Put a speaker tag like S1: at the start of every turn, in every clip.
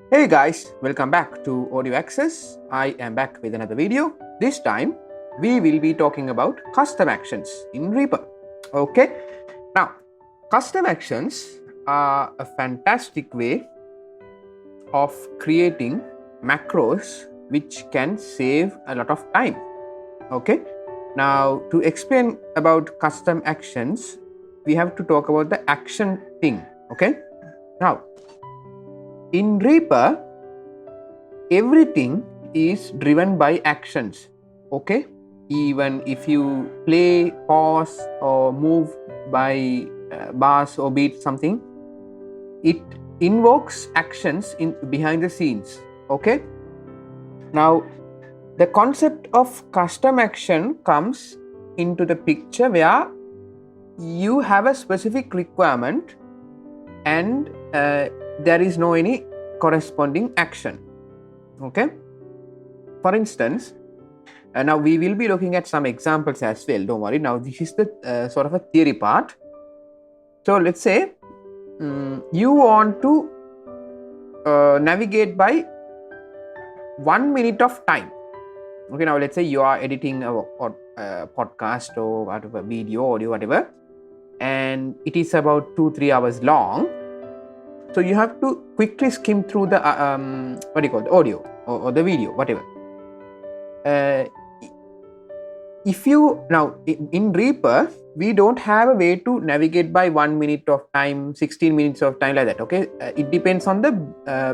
S1: Hey guys, welcome back to Audio Access. I am back with another video. This time we will be talking about custom actions in Reaper. Okay, now custom actions are a fantastic way of creating macros which can save a lot of time. Okay, now to explain about custom actions, we have to talk about the action thing. Okay, now in Reaper, everything is driven by actions. Okay, even if you play, pause, or move by bars or beat something, it invokes actions in behind the scenes. Okay, now the concept of custom action comes into the picture where you have a specific requirement and there is no any corresponding action. Okay, for instance, now we will be looking at some examples as well, don't worry. Now this is the sort of a theory part. So let's say you want to navigate by 1 minute of time. Okay, now let's say you are editing a podcast or whatever, video, audio, whatever, and it is about 2-3 hours long. So you have to quickly skim through the the audio or the video, whatever. If you now in Reaper, we don't have a way to navigate by 1 minute of time, 16 minutes of time, like that. Okay, it depends on the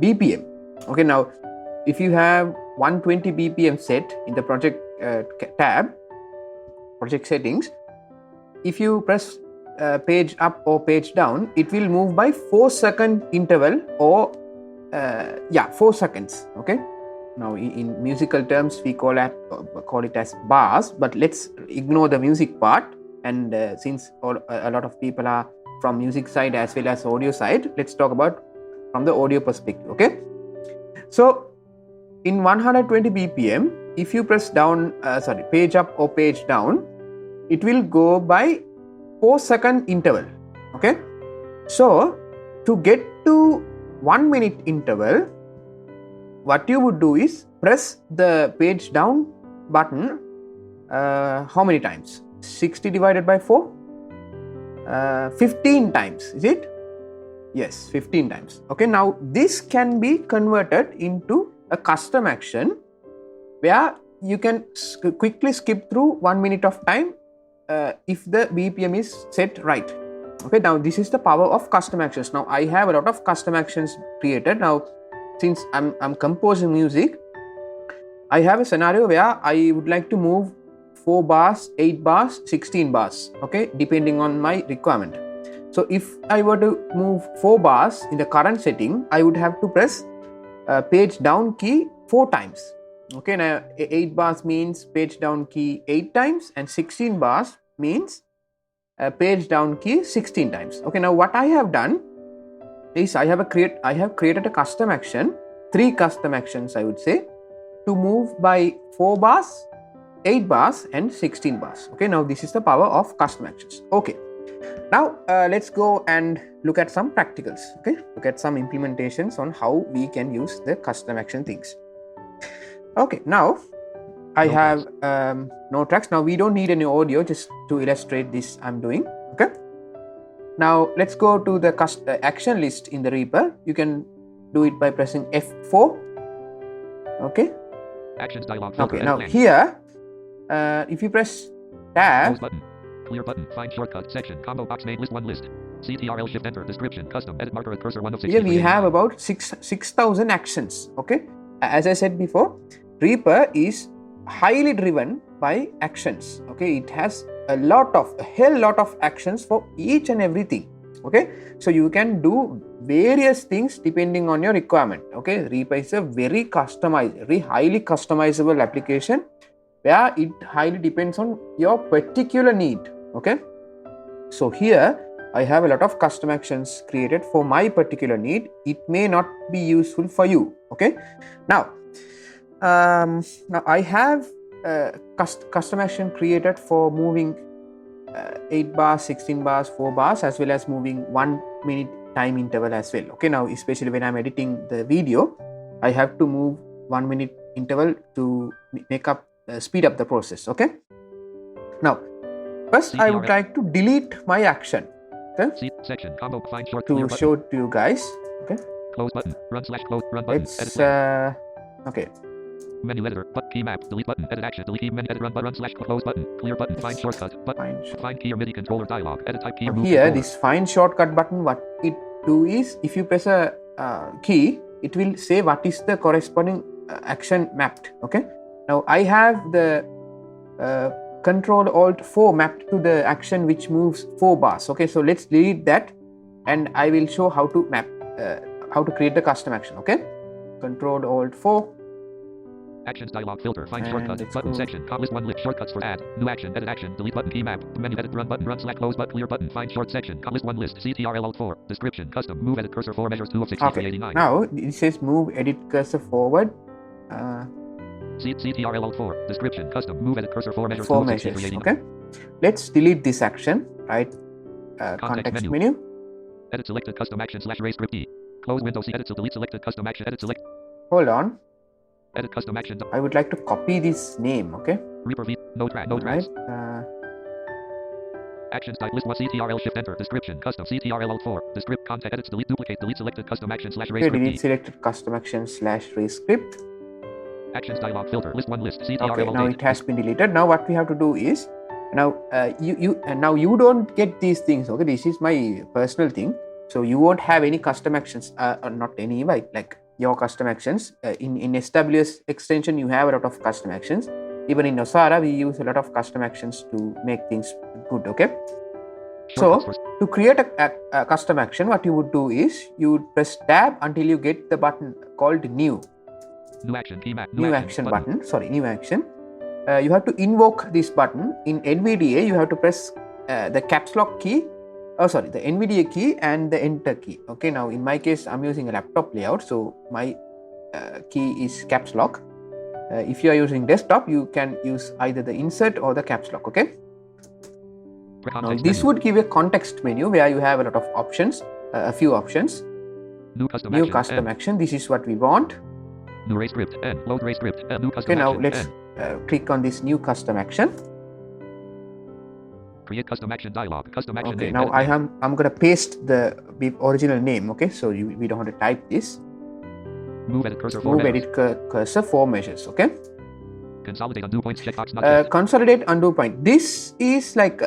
S1: BPM. Okay, now if you have 120 BPM set in the project tab, project settings, if you press page up or page down, it will move by 4-second interval or 4 seconds. Okay, now in musical terms we call it as bars, but let's ignore the music part, and since a lot of people are from music side as well as audio side, let's talk about from the audio perspective. Okay, so in 120 BPM, if you press down page up or page down, it will go by 4-second interval. Okay, so to get to 1 minute interval, what you would do is press the page down button how many times? 60 divided by 4? 15 times, is it? Yes, 15 times. Okay, now this can be converted into a custom action where you can quickly skip through 1 minute of time if the BPM is set right. Okay, now this is the power of custom actions. Now I have a lot of custom actions created. Now since I'm composing music, I have a scenario where I would like to move 4 bars, 8 bars, 16 bars, okay, depending on my requirement. So if I were to move 4 bars in the current setting, I would have to press page down key 4 times. Okay, now 8 bars means page down key 8 times, and 16 bars means page down key 16 times. Okay, now what I have done is I have created a custom action, 3 custom actions I would say, to move by 4 bars, 8 bars and 16 bars. Okay, now this is the power of custom actions. Okay, now let's go and look at some practicals. Okay, look at some implementations on how we can use the custom action things. Okay, now I have no tracks. Now we don't need any audio, just to illustrate this I'm doing. Okay, now let's go to the action list in the Reaper. You can do it by pressing F4. Okay,
S2: actions dialog.
S1: Okay, now here if you press tab,
S2: button, clear button, find shortcut section, combo box name list 1 list, CTRL shift enter, description, custom, edit marker, cursor 1 of 6.
S1: Here we have about 6,000 actions. Okay, as I said before, Reaper is highly driven by actions. Okay, it has a hell lot of actions for each and everything. Okay, so you can do various things depending on your requirement. Okay, Reaper is a very highly customizable application where it highly depends on your particular need. Okay, so here I have a lot of custom actions created for my particular need. It may not be useful for you. Okay, now I have custom action created for moving 8 bars, 16 bars, 4 bars, as well as moving 1 minute time interval as well. Okay, now especially when I'm editing the video, I have to move 1 minute interval to speed up the process. Okay, now first I would like to delete my action, okay,
S2: section combo find short
S1: to show it to you guys. Okay,
S2: close button, run button,
S1: it's okay.
S2: Menu editor, but key map, delete button, edit action, delete key, menu edit, run slash close button, clear button, find shortcut, button, find key or MIDI controller dialog, edit type key, remove
S1: here
S2: controller.
S1: This find shortcut button, what it do is, if you press a key, it will say what is the corresponding action mapped. Okay, now I have the Control Alt 4 mapped to the action which moves 4 bars. Okay, so let's delete that and I will show how to map, how to create the custom action. Okay, Control Alt 4.
S2: Actions dialog filter, find shortcut, button section, list one list, shortcuts for add, new action, edit action, delete button, key map, menu edit, run button, run slash close button, clear button, find short section, list one list, CTRL Alt 4, description, custom, move edit cursor 4 measures 2 of 6389.
S1: Now it says move edit cursor forward.
S2: CTRL Alt 4, description, custom, move edit cursor 4 measures
S1: 4
S2: 2 of
S1: measures.
S2: 6389.
S1: Okay, let's delete this action, right? Context menu.
S2: Edit selected custom action slash ray script E. Close window, see edit, so delete selected custom action, edit select.
S1: Hold on.
S2: Edit custom action.
S1: I would like to copy this name, okay?
S2: Reaper V, no tracks. Actions type list 1 CTRL shift enter, description, custom CTRL Alt 4, descript content edits, delete duplicate, delete selected custom action slash ray script.
S1: Delete selected custom action slash ray script.
S2: Actions dialog filter, list 1 list, CTRL
S1: okay,
S2: Alt
S1: now
S2: 8.
S1: it has been deleted. Now what we have to do is, now you don't get these things, okay? This is my personal thing. So you won't have any custom actions, not any, like your custom actions. In SWS extension, you have a lot of custom actions. Even in Nosara, we use a lot of custom actions to make things good, okay? So to create a custom action, what you would do is, you would press tab until you get the button called new.
S2: New action, key map,
S1: new action button. Sorry, new action. You have to invoke this button. In NVDA, you have to press the caps lock key. Oh, sorry, the NVDA key and the enter key. Okay, now in my case, I'm using a laptop layout, so my key is caps lock. If you are using desktop, you can use either the insert or the caps lock. Okay. Now this would give a context menu where you have a lot of options, a few options.
S2: New custom
S1: action. This is what we want.
S2: New ray script and load ray script and new custom
S1: okay, now
S2: action,
S1: let's click on this new custom action.
S2: Create custom action dialog. Custom action
S1: okay,
S2: name.
S1: Now I'm gonna paste the original name. Okay, so we don't have to type this.
S2: Move edit cursor 4 measures.
S1: Cursor 4 measures. Okay.
S2: Consolidate undo points checkbox not checked.
S1: Consolidate undo point. This is like,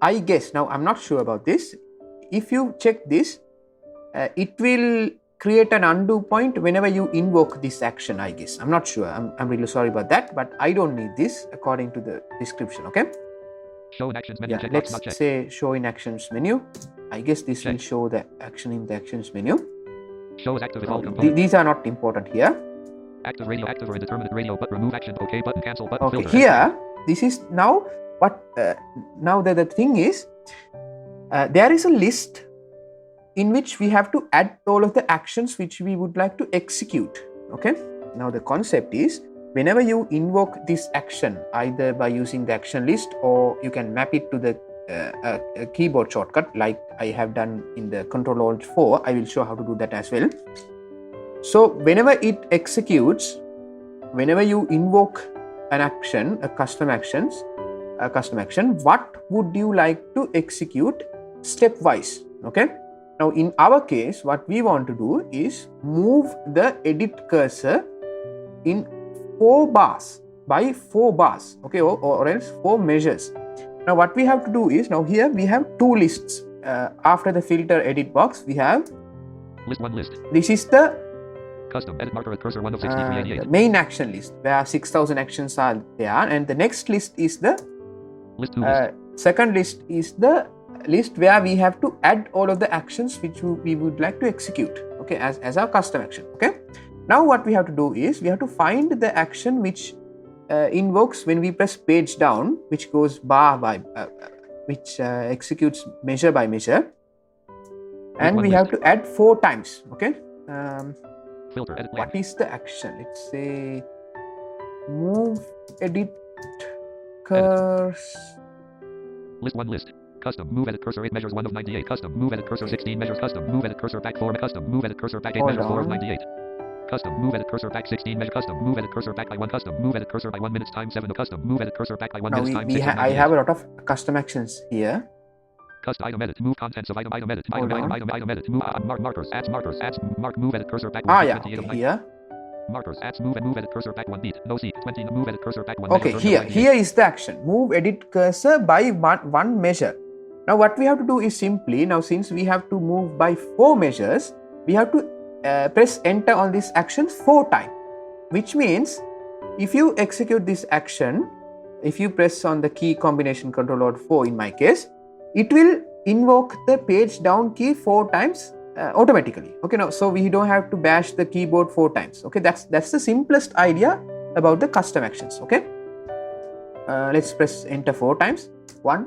S1: I guess, now I'm not sure about this. If you check this, it will create an undo point whenever you invoke this action, I guess. I'm not sure. I'm really sorry about that, but I don't need this according to the description. Okay.
S2: Show in actions menu.
S1: Let's say show in actions menu. I guess this will show the action in the actions menu.
S2: Show is active if all components.
S1: These are not important here.
S2: Active radio, active or indeterminate radio, but remove action. OK button, cancel button.
S1: Okay,
S2: filter.
S1: here this is now what. Now the thing is, there is a list in which we have to add all of the actions which we would like to execute. Okay. Now the concept is, whenever you invoke this action, either by using the action list or you can map it to the a keyboard shortcut like I have done in the Control Alt 4. I will show how to do that as well. So whenever it executes, whenever you invoke an action, a custom action, what would you like to execute stepwise? Okay. Now in our case, what we want to do is move the edit cursor in 4 bars by 4 bars, okay, or else 4 measures. Now what we have to do is, now here we have 2 lists. After the filter edit box, we have
S2: list 1 list.
S1: This is the
S2: custom edit marker at cursor 1 of 6388.
S1: The main action list where 6000 actions are there, and the next list is the
S2: list 2 list.
S1: Second list is the list where we have to add all of the actions which we would like to execute, okay, as our custom action. Okay. Now what we have to do is we have to find the action which invokes when we press page down, which goes bar by which executes measure by measure, and we have to add 4 times. Okay.
S2: Filter edit.
S1: What is the action? Let's say move edit cursor.
S2: List 1 list. Custom move edit cursor 8 measures 1 of 98. Custom move edit cursor 16 measures. Custom move edit cursor back 4. Custom move edit cursor back 8
S1: Hold
S2: measures 4 of
S1: on.
S2: 98. Custom move edit cursor back 16 measure. Custom move edit cursor back by 1. Custom move edit cursor by 1 minutes time 7. Custom move edit cursor back by 1
S1: Now
S2: minutes time 6 of
S1: I
S2: 98.
S1: have a lot of custom actions here.
S2: Custom item edit. Move contents of item edit.
S1: Hold on.
S2: Item edit. Move markers. Adds mark move edit cursor back 1.
S1: Yeah,
S2: 28 of
S1: okay,
S2: 90.
S1: here.
S2: Markers. Adds move edit cursor back 1 beat. No seek. 20 move edit cursor back 1
S1: Okay,
S2: measure.
S1: here is the action. Move edit cursor by one measure. Now what we have to do is simply, now since we have to move by 4 measures, we have to press enter on this action 4 times. Which means if you execute this action, if you press on the key combination Control Alt 4 in my case, it will invoke the page down key 4 times automatically. Okay, now so we don't have to bash the keyboard 4 times. Okay, that's the simplest idea about the custom actions. Okay, let's press enter 4 times. 1,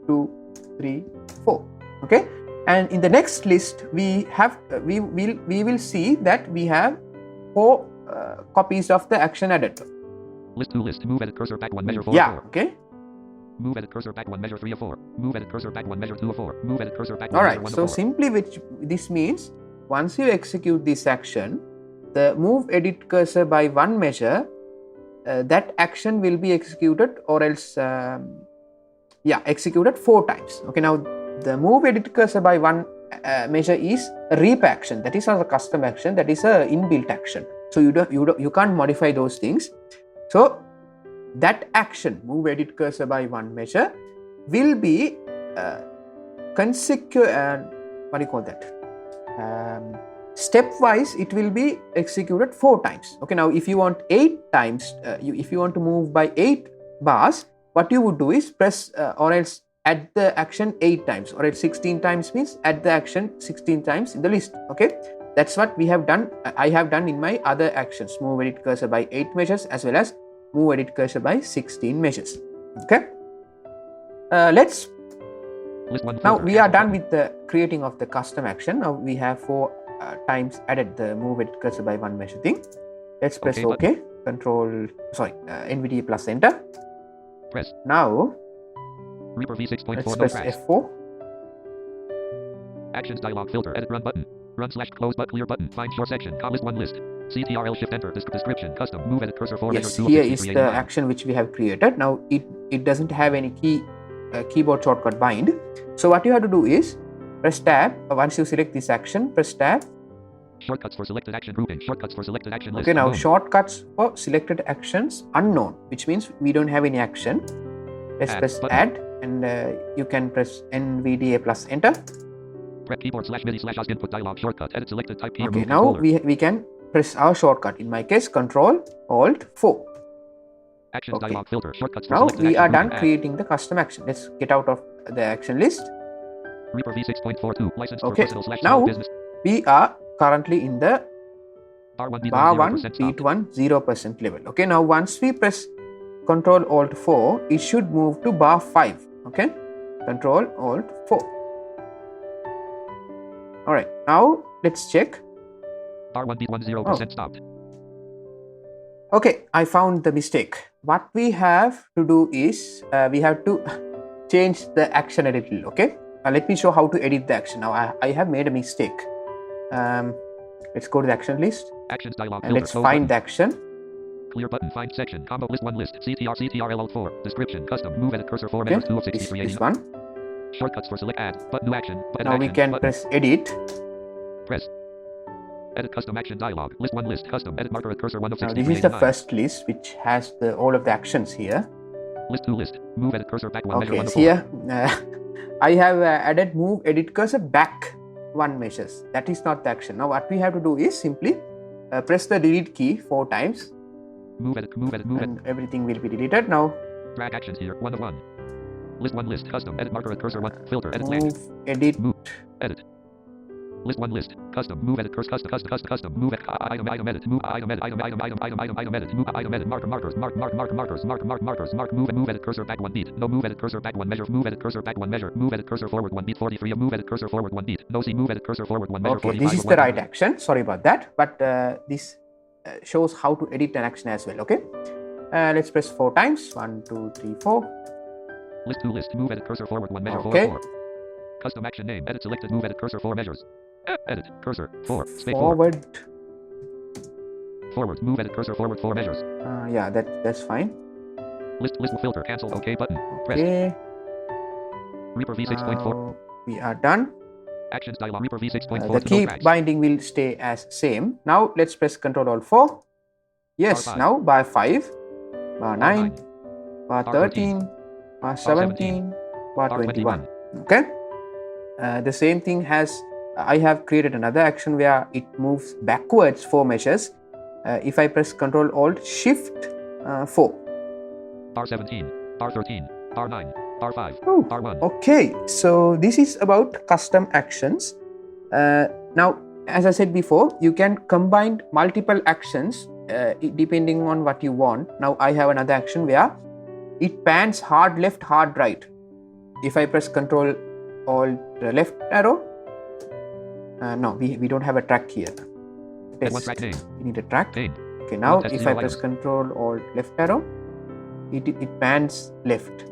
S1: 2, 3, 4. Okay, and in the next list we have we will see that we have 4 copies of the action added.
S2: List 2 list. Move edit cursor back 1 measure 4
S1: Yeah,
S2: 4.
S1: okay.
S2: Move edit cursor back 1 measure 3 of 4. Move edit cursor back 1 measure 2 of 4. Move edit cursor back 1 measure 1
S1: Alright,
S2: of
S1: so
S2: 4.
S1: simply which this means once you execute this action, the move edit cursor by 1 measure, that action will be executed or else executed 4 times. Okay, now the move edit cursor by 1 measure is a reap action. That is not a custom action, that is a inbuilt action. So you can't modify those things. So that action, move edit cursor by 1 measure, will be stepwise. It will be executed 4 times. Okay, now if you want 8 times, if you want to move by 8 bars, what you would do is press or else add the action 8 times, or else 16 times means add the action 16 times in the list. Okay, that's what we have done. I have done in my other actions, move edit cursor by 8 measures as well as move edit cursor by 16 measures. Okay, let's now we are done with the creating of the custom action. Now we have 4 times added the move edit cursor by 1 measure thing. Let's press OK. NVDA plus enter.
S2: Press.
S1: Now
S2: Reaper V6.4
S1: let's press F4.
S2: Actions dialog filter edit run button. Run/close but clear button. Find short section. List 1 list. CTRL shift enter. Description. Custom move edit cursor 4
S1: Yes,
S2: measure 2
S1: here is the action which we have created. Now it doesn't have any keyboard shortcut bind. So what you have to do is press tab. Once you select this action, press tab.
S2: Shortcuts for selected action grouping. Shortcuts for selected action list.
S1: Okay, now
S2: unknown.
S1: shortcuts for selected actions unknown, which means we don't have any action. Let's press add, and you can press NVDA plus enter.
S2: Press keyboard /MIDI/ASK input dialog shortcut. Edit selected type key.
S1: Okay, now we can press our shortcut. In my case, Control Alt 4.
S2: Actions dialog filter. Shortcuts for
S1: now
S2: selected
S1: we
S2: action
S1: are done
S2: grouping.
S1: creating the custom action. Let's get out of the action list.
S2: Reaper V6.42 license for
S1: Okay,
S2: personal
S1: now
S2: business.
S1: we are currently in the
S2: bar 1
S1: beat 1 0% level. Okay, now once we press Control Alt 4, it should move to bar 5. Okay, Control Alt 4. Alright, now let's check.
S2: Bar 1 beat 1 0% stopped.
S1: Okay, I found the mistake. What we have to do is we have to change the action a little. Okay, let me show how to edit the action. Now I have made a mistake. Let's go to the action list
S2: Actions dialog
S1: and
S2: filter.
S1: let's find the action.
S2: Clear button. Find section. Combo list 1 list. CTRL Alt 4. Description. Custom. Move edit cursor 4
S1: Okay,
S2: measures 2 of
S1: this
S2: 6380.
S1: one.
S2: Shortcuts for select add. Button new action. Button
S1: Now
S2: action.
S1: we can
S2: button.
S1: press edit.
S2: Press. Edit custom action dialog. List 1 list. Custom. Edit marker at cursor 1 of
S1: Now
S2: 6389.
S1: this is the first list which has all of the actions here.
S2: List 2 list. Move edit cursor back 1 measure
S1: Okay,
S2: 1 of 4.
S1: here I have added move edit cursor back 1 measures. That is not the action. Now what we have to do is simply press the delete key 4 times.
S2: Move edit.
S1: And everything will be deleted. Now
S2: Drag actions here. 1 of 1. List 1 list. Custom. Edit marker at cursor 1. Filter. Edit
S1: move edit.
S2: Move. Edit. List 1 list. Custom. Move edit cursor. Custom. Move edit. Item edit. Move item edit. Item edit. Move item edit. Markers. Mark. Move edit cursor back 1 beat. No move edit cursor back 1 measure. Move edit cursor back 1 measure. Move edit cursor forward 1 beat 43. Move edit cursor forward 1 beat. No see. Move edit cursor forward 1 measure.
S1: Okay,
S2: 45.
S1: this is the right action. Sorry about that. But this shows how to edit an action as well. Okay, let's press 4 times. 1, 2, 3, 4.
S2: List to list. Move edit cursor forward 1 measure
S1: Okay.
S2: 4 4. Custom action name. Edit selected. Move edit cursor 4 measures. Edit cursor 4 space 4.
S1: Forward.
S2: Forward. Move edit cursor forward 4 measures.
S1: Yeah, that's fine.
S2: List filter. Cancel. OK button. Press.
S1: Okay.
S2: Reaper V6.4.
S1: Now we are done.
S2: Actions dialog. Reaper V6.4.
S1: The
S2: to
S1: key
S2: notepads.
S1: binding will stay as same. Now let's press Ctrl Alt 4. Yes,
S2: Bar 5.
S1: now bar 5, bar 9, bar
S2: Bar
S1: 13, bar 17, bar 21. Okay. The same thing has, I have created another action where it moves backwards 4 measures. If I press Ctrl Alt Shift 4.
S2: Bar 17, bar 13, bar 9, bar 5,
S1: Oh,
S2: bar 1.
S1: okay, so this is about custom actions. Now, as I said before, you can combine multiple actions depending on what you want. Now, I have another action where it pans hard left, hard right. If I press Ctrl Alt left arrow, no, we don't have a track here.
S2: Add one track name.
S1: We need a track.
S2: Pane.
S1: Okay, now
S2: Test
S1: if I
S2: zero
S1: press
S2: items.
S1: Ctrl Alt left arrow, it pans left.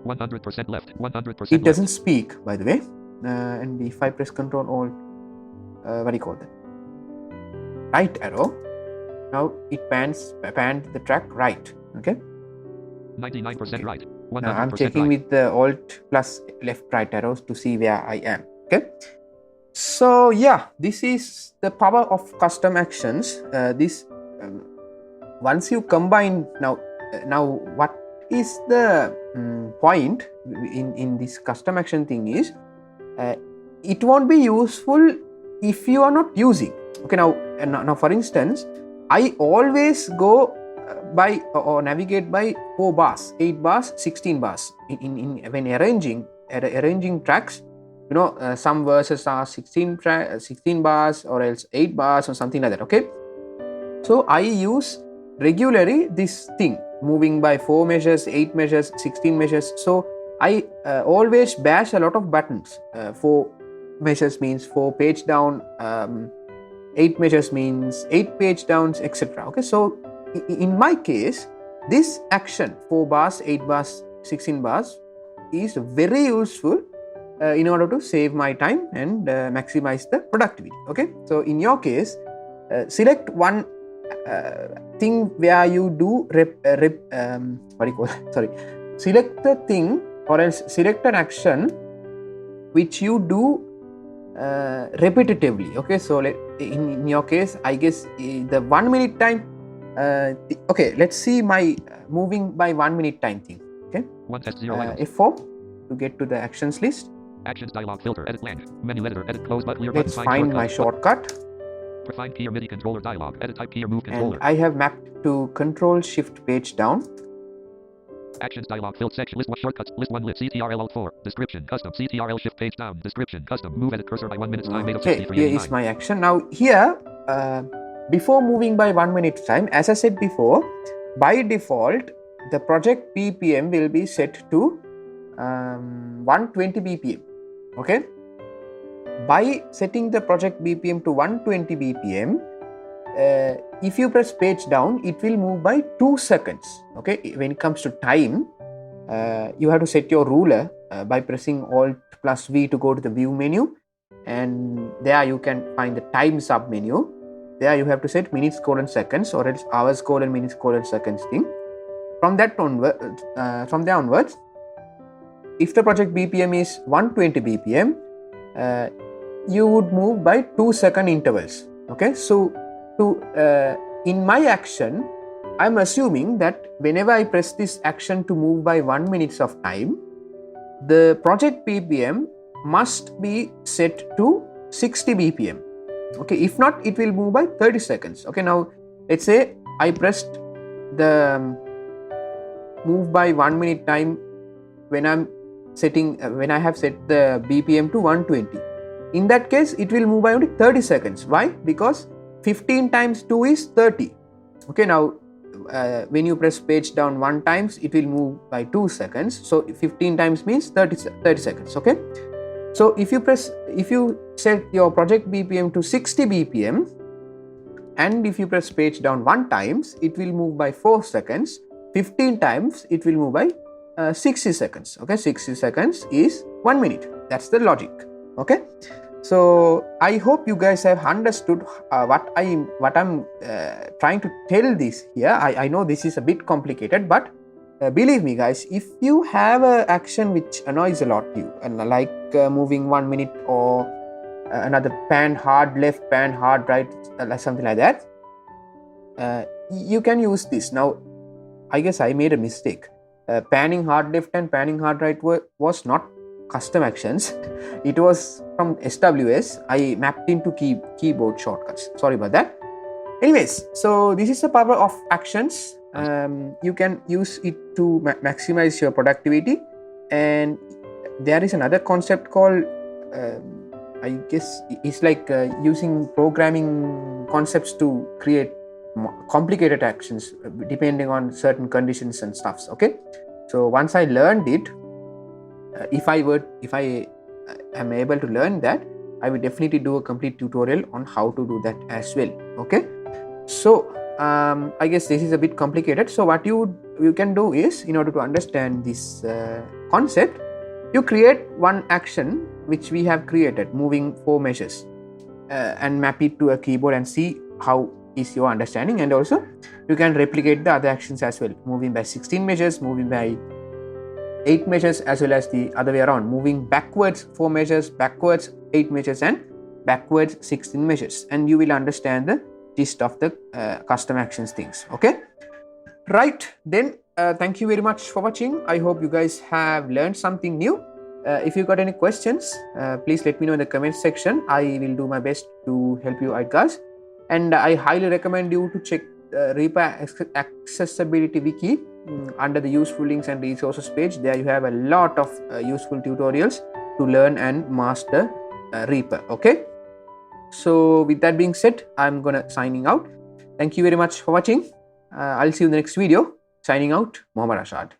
S2: 100% left. 100%
S1: It doesn't speak, by the way. And if I press Ctrl Alt, what do you call that? Right arrow. Now it pans the track right. Okay.
S2: 99% right. 100%
S1: Now I'm checking
S2: right.
S1: with the Alt plus left right arrows to see where I am. Okay. So yeah, this is the power of custom actions. Once you combine now what is the point in this custom action thing is it won't be useful if you are not using. Okay, now for instance, I always go by or navigate by 4 bars, 8 bars, 16 bars in when arranging tracks. You know, some verses are 16 bars or else 8 bars or something like that. Okay, so I use regularly this thing, moving by 4 measures, 8 measures, 16 measures. So I always bash a lot of buttons. 4 measures means 4 page down, 8 measures means 8 page downs, etc. Okay, so in my case, this action 4 bars, 8 bars, 16 bars is very useful in order to save my time and maximize the productivity. Okay, so in your case, select one thing where you do select the thing or else select an action which you do repetitively. Okay, so in your case, I guess the 1 minute time. Okay, let's see my moving by 1 minute time thing. Okay,
S2: 1 test 0 items.
S1: F4 to get to the actions list.
S2: Actions dialog filter. Edit blank. Menu editor. Edit close but clear
S1: Let's
S2: button.
S1: find my shortcut.
S2: Find key or MIDI controller dialog. Edit type key or move
S1: And
S2: controller.
S1: I have mapped to Control Shift page down.
S2: Actions dialog field section. List 1 shortcuts. List 1 lit. CTRL Alt 4. Description. Custom. CTRL shift page down. Description. Custom. Move edit cursor by 1 minute's time. Made of
S1: Okay,
S2: 63
S1: here is my action. Now here, before moving by 1 minute time, as I said before, by default, the project BPM will be set to 120 BPM. Okay. By setting the project BPM to 120 BPM, if you press page down, it will move by 2 seconds. Okay, when it comes to time, you have to set your ruler by pressing Alt plus V to go to the view menu, and there you can find the time sub menu. There you have to set minutes colon seconds or else hours colon minutes colon seconds thing. From there onwards, if the project BPM is 120 BPM, you would move by 2 second intervals. Okay, so in my action, I'm assuming that whenever I press this action to move by 1 minute of time, the project BPM must be set to 60 BPM. Okay, if not, it will move by 30 seconds. Okay, now let's say I pressed the move by 1 minute time when I have set the BPM to 120. In that case, it will move by only 30 seconds. Why? Because 15 times 2 is 30. Okay, now when you press page down 1 times, it will move by 2 seconds. So 15 times means 30 seconds. Okay, so if you set your project BPM to 60 BPM and if you press page down 1 times, it will move by 4 seconds. 15 times it will move by 60 seconds. Okay, 60 seconds is 1 minute. That's the logic. Okay, so I hope you guys have understood what I'm trying to tell this here. I know this is a bit complicated, but believe me guys, if you have an action which annoys a lot you, and like moving 1 minute, or another pan hard left, pan hard right, something like that, you can use this. Now I guess I made a mistake. Panning hard left and panning hard right was not custom actions. It was from SWS. I mapped into keyboard shortcuts. Sorry about that. Anyways, so this is the power of actions. You can use it to maximize your productivity. And there is another concept called, I guess it's like using programming concepts to create complicated actions depending on certain conditions and stuffs. Okay, so once I learned it, if I am able to learn that, I will definitely do a complete tutorial on how to do that as well. Okay, so I guess this is a bit complicated. So what you can do is, in order to understand this concept, you create one action which we have created, moving 4 measures, and map it to a keyboard and see how is your understanding. And also you can replicate the other actions as well, moving by 16 measures, moving by 8 measures, as well as the other way around, moving backwards 4 measures, backwards 8 measures, and backwards 16 measures, and you will understand the gist of the custom actions things. Okay, right then, thank you very much for watching. I hope you guys have learned something new. If you got any questions, please let me know in the comment section. I will do my best to help you out guys, and I highly recommend you to check Reaper accessibility wiki under the useful links and resources page. There you have a lot of useful tutorials to learn and master Reaper. Okay, so with that being said, I'm gonna signing out. Thank you very much for watching. I'll see you in the next video. Signing out, Mohomed Rashad.